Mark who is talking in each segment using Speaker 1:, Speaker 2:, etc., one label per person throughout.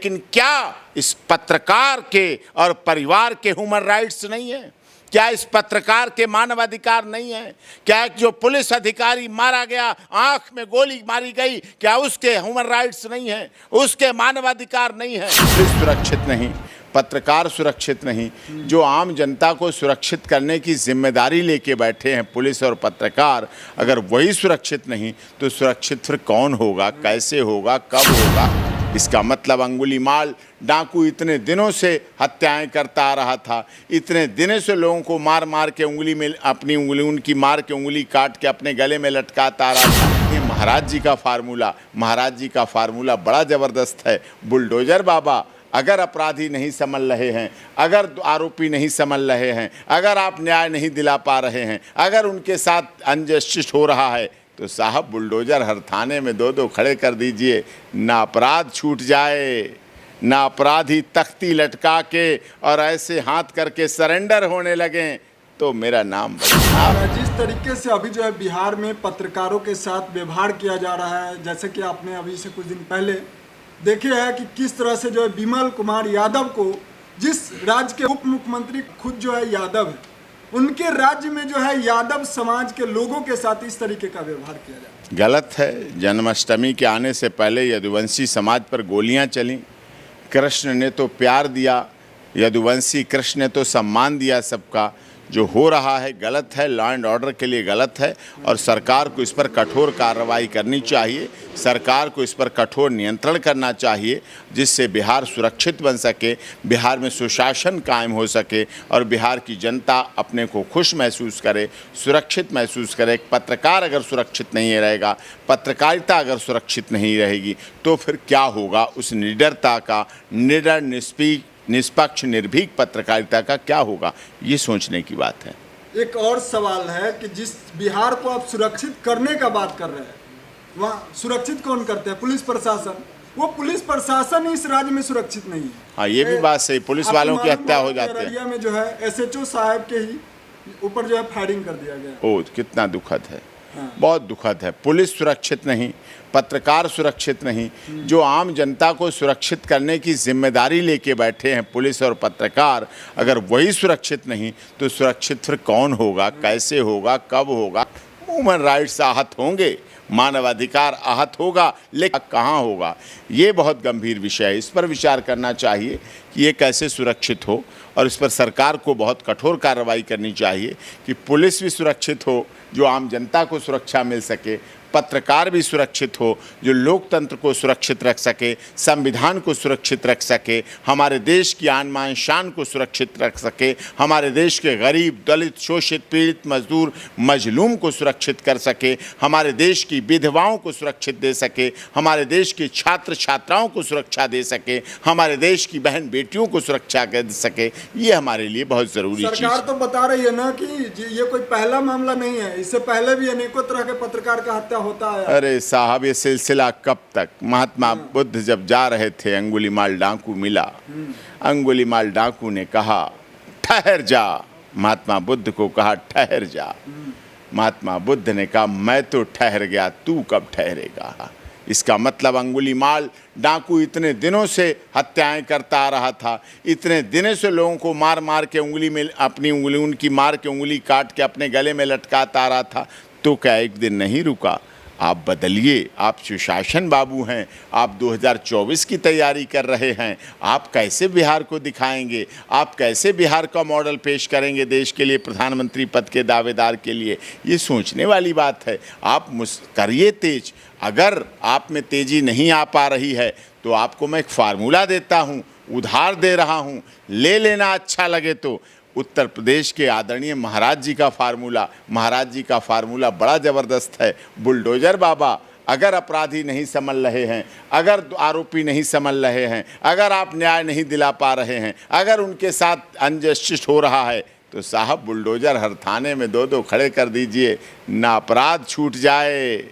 Speaker 1: लेकिन क्या इस पत्रकार के और परिवार के ह्यूमन राइट्स नहीं है? क्या इस पत्रकार के मानवाधिकार नहीं है? क्या जो पुलिस अधिकारी मारा गया, आंख में गोली मारी गई, क्या उसके ह्यूमन राइट्स नहीं है? उसके मानवाधिकार नहीं है? पुलिस सुरक्षित नहीं, पत्रकार सुरक्षित नहीं, जो आम जनता को सुरक्षित करने की जिम्मेदारी लेके बैठे हैं पुलिस और पत्रकार, अगर वही सुरक्षित नहीं तो सुरक्षित फिर कौन होगा, कैसे होगा, कब होगा? इसका मतलब अंगुलीमाल डाकू इतने दिनों से हत्याएं करता आ रहा था, इतने दिनों से लोगों को मार मार के उंगली में अपनी उंगली, उनकी मार के उंगली काट के अपने गले में लटकाता आ रहा था। ये महाराज जी का फार्मूला बड़ा ज़बरदस्त है। बुलडोजर बाबा, अगर अपराधी नहीं संभल रहे हैं, अगर आरोपी नहीं संभल रहे हैं, अगर आप न्याय नहीं दिला पा रहे हैं, अगर उनके साथ अनजस्टिस हो रहा है, तो साहब बुलडोजर हर थाने में दो खड़े कर दीजिए, ना अपराध छूट जाए, ना अपराधी तख्ती लटका के और ऐसे हाथ करके सरेंडर होने लगें तो मेरा नाम बदलना।
Speaker 2: जिस तरीके से अभी जो है बिहार में पत्रकारों के साथ व्यवहार किया जा रहा है, जैसे कि आपने अभी से कुछ दिन पहले देखे है कि किस तरह से जो है विमल कुमार यादव को, जिस राज्य के उप मुख्यमंत्री खुद जो है यादव है, उनके राज्य में जो है यादव समाज के लोगों के साथ इस तरीके का व्यवहार किया जाता है।
Speaker 1: गलत है। जन्माष्टमी के आने से पहले यदुवंशी समाज पर गोलियां चली। कृष्ण ने तो प्यार दिया, यदुवंशी कृष्ण ने तो सम्मान दिया सबका। जो हो रहा है गलत है, लॉ एंड ऑर्डर के लिए गलत है और सरकार को इस पर कठोर कार्रवाई करनी चाहिए। सरकार को इस पर कठोर नियंत्रण करना चाहिए, जिससे बिहार सुरक्षित बन सके, बिहार में सुशासन कायम हो सके और बिहार की जनता अपने को खुश महसूस करे, सुरक्षित महसूस करे। एक पत्रकार अगर सुरक्षित नहीं रहेगा, पत्रकारिता अगर सुरक्षित नहीं रहेगी, तो फिर क्या होगा? उस निडरता का, निडर निष्पक्ष निर्भीक पत्रकारिता का क्या होगा? ये सोचने की बात है।
Speaker 2: एक और सवाल है कि जिस बिहार को आप सुरक्षित करने का बात कर रहे हैं, वहाँ सुरक्षित कौन करते हैं? पुलिस प्रशासन। वो पुलिस प्रशासन इस राज्य में सुरक्षित नहीं है।
Speaker 1: हाँ, ये भी बात सही। पुलिस वालों की हत्या हो जाती है।
Speaker 2: अररिया में जो है एसएचओ साहब के ही ऊपर जो है फायरिंग कर दिया गया।
Speaker 1: ओह, कितना दुखद है। बहुत दुखद है। पुलिस सुरक्षित नहीं, पत्रकार सुरक्षित नहीं, जो आम जनता को सुरक्षित करने की जिम्मेदारी लेके बैठे हैं पुलिस और पत्रकार, अगर वही सुरक्षित नहीं तो सुरक्षित फिर कौन होगा, कैसे होगा, कब होगा? ह्यूमन राइट्स आहत होंगे, मानवाधिकार आहत होगा, लेकिन कहाँ होगा? ये बहुत गंभीर विषय है। इस पर विचार करना चाहिए कि ये कैसे सुरक्षित हो और इस पर सरकार को बहुत कठोर कार्रवाई करनी चाहिए कि पुलिस भी सुरक्षित हो, जो आम जनता को सुरक्षा मिल सके, पत्रकार भी सुरक्षित हो, जो लोकतंत्र को सुरक्षित रख सके, संविधान को सुरक्षित रख सके, हमारे देश की आन मान शान को सुरक्षित रख सके, हमारे देश के गरीब, दलित, शोषित, पीड़ित, मजदूर, मजलूम को सुरक्षित कर सके, हमारे देश की विधवाओं को सुरक्षित दे सके, हमारे देश के छात्र छात्राओं को सुरक्षा दे सके, हमारे देश की बहन बेटियों को सुरक्षा दे सके। ये हमारे लिए बहुत ज़रूरी चीज़।
Speaker 2: सरकार तो बता रही है ना कि ये कोई पहला मामला नहीं है, इससे पहले भी अनेकों तरह के पत्रकार का हत्या होता है।
Speaker 1: अरे साहब, ये सिलसिला कब तक? महात्मा बुद्ध जब जा रहे थे, अंगुलीमाल डाकू मिला। अंगुलीमाल डाकू ने कहा ठहर जा, महात्मा बुद्ध को कहा ठहर जा। महात्मा बुद्ध ने कहा मैं तो ठहर गया, तू कब ठहरेगा? इसका मतलब अंगुलीमाल डाकू इतने दिनों से हत्याएं करता आ रहा था, इतने दिनों से लोगों को मार मार के उंगली में अपनी उंगली, उनकी मार के उंगली काट के अपने गले में लटकाता आ रहा था। तो क्या एक दिन नहीं रुका? आप बदलिए। आप सुशासन बाबू हैं, आप 2024 की तैयारी कर रहे हैं। आप कैसे बिहार को दिखाएंगे? आप कैसे बिहार का मॉडल पेश करेंगे देश के लिए, प्रधानमंत्री पद के दावेदार के लिए? ये सोचने वाली बात है। आप करिए तेज। अगर आप में तेज़ी नहीं आ पा रही है तो आपको मैं एक फार्मूला देता हूँ, उधार दे रहा हूँ, ले लेना अच्छा लगे तो। उत्तर प्रदेश के आदरणीय महाराज जी का फार्मूला बड़ा ज़बरदस्त है। बुलडोजर बाबा, अगर अपराधी नहीं संभल रहे हैं, अगर आरोपी नहीं संभल रहे हैं, अगर आप न्याय नहीं दिला पा रहे हैं, अगर उनके साथ अनजस्टिस हो रहा है, तो साहब बुलडोजर हर थाने में दो खड़े कर दीजिए, ना अपराध छूट जाए,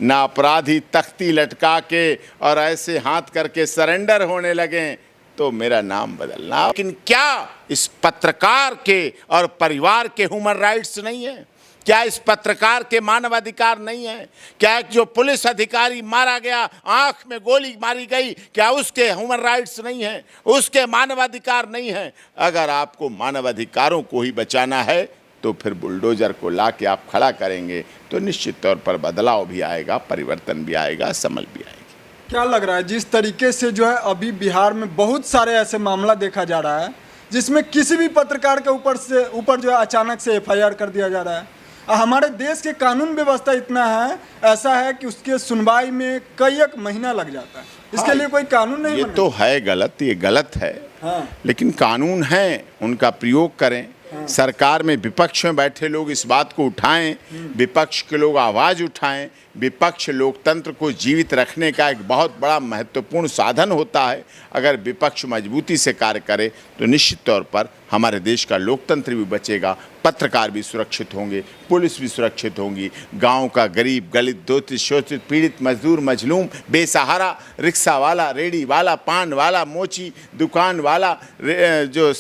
Speaker 1: ना अपराधी तख्ती लटका के और ऐसे हाथ करके सरेंडर होने लगें तो मेरा नाम बदलना। लेकिन क्या इस पत्रकार के और परिवार के ह्यूमन राइट्स नहीं है? क्या इस पत्रकार के मानवाधिकार नहीं है? क्या जो पुलिस अधिकारी मारा गया, आंख में गोली मारी गई, क्या उसके ह्यूमन राइट्स नहीं है, उसके मानवाधिकार नहीं है? अगर आपको मानवाधिकारों को ही बचाना है तो फिर बुलडोजर को ला के आप खड़ा करेंगे तो निश्चित तौर पर बदलाव भी आएगा, परिवर्तन भी आएगा, समझ भी आएगी।
Speaker 2: क्या लग रहा है जिस तरीके से जो है अभी बिहार में बहुत सारे ऐसे मामला देखा जा रहा है जिसमें किसी भी पत्रकार के ऊपर जो है अचानक से एफआईआर कर दिया जा रहा है। हमारे देश के कानून व्यवस्था इतना है, ऐसा है कि उसके सुनवाई में कई एक महीना लग जाता है। इसके लिए कोई कानून नहीं
Speaker 1: ये
Speaker 2: बना।
Speaker 1: तो है गलत, ये गलत है।
Speaker 2: हाँ।
Speaker 1: लेकिन कानून है, उनका प्रयोग करें। सरकार में विपक्ष में बैठे लोग इस बात को उठाएं, विपक्ष के लोग आवाज़ उठाएं। विपक्ष लोकतंत्र को जीवित रखने का एक बहुत बड़ा महत्वपूर्ण साधन होता है। अगर विपक्ष मजबूती से कार्य करे तो निश्चित तौर पर हमारे देश का लोकतंत्र भी बचेगा, पत्रकार भी सुरक्षित होंगे, पुलिस भी सुरक्षित होंगी, गांव का गरीब, दलित, शोषित, शोषित, पीड़ित, मजदूर, मजलूम, बेसहारा, रिक्शा वाला, रेडी वाला, पान वाला, मोची दुकान वाला, जो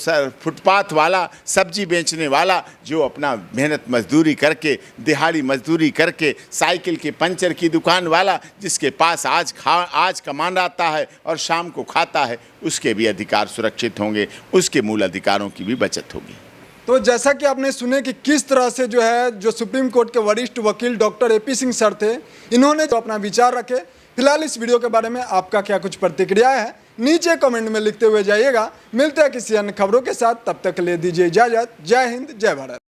Speaker 1: फुटपाथ वाला, सब्जी बेचने वाला, जो अपना मेहनत मजदूरी करके, दिहाड़ी मजदूरी करके, साइकिल के पंचर की दुकान वाला, जिसके पास आज कमान आता है और शाम को खाता है, उसके भी अधिकार सुरक्षित होंगे, उसके मूल अधिकारों की भी बचत होगी।
Speaker 2: तो जैसा कि आपने सुने कि किस तरह से जो सुप्रीम कोर्ट के वरिष्ठ वकील डॉक्टर AP सिंह सर थे, इन्होंने जो अपना विचार रखे। फिलहाल इस वीडियो के बारे में आपका क्या कुछ प्रतिक्रिया है, नीचे कमेंट में लिखते हुए जाइएगा। मिलते हैं किसी अन्य खबरों के साथ, तब तक के लिए दीजिए इजाजत। जय हिंद, जय भारत।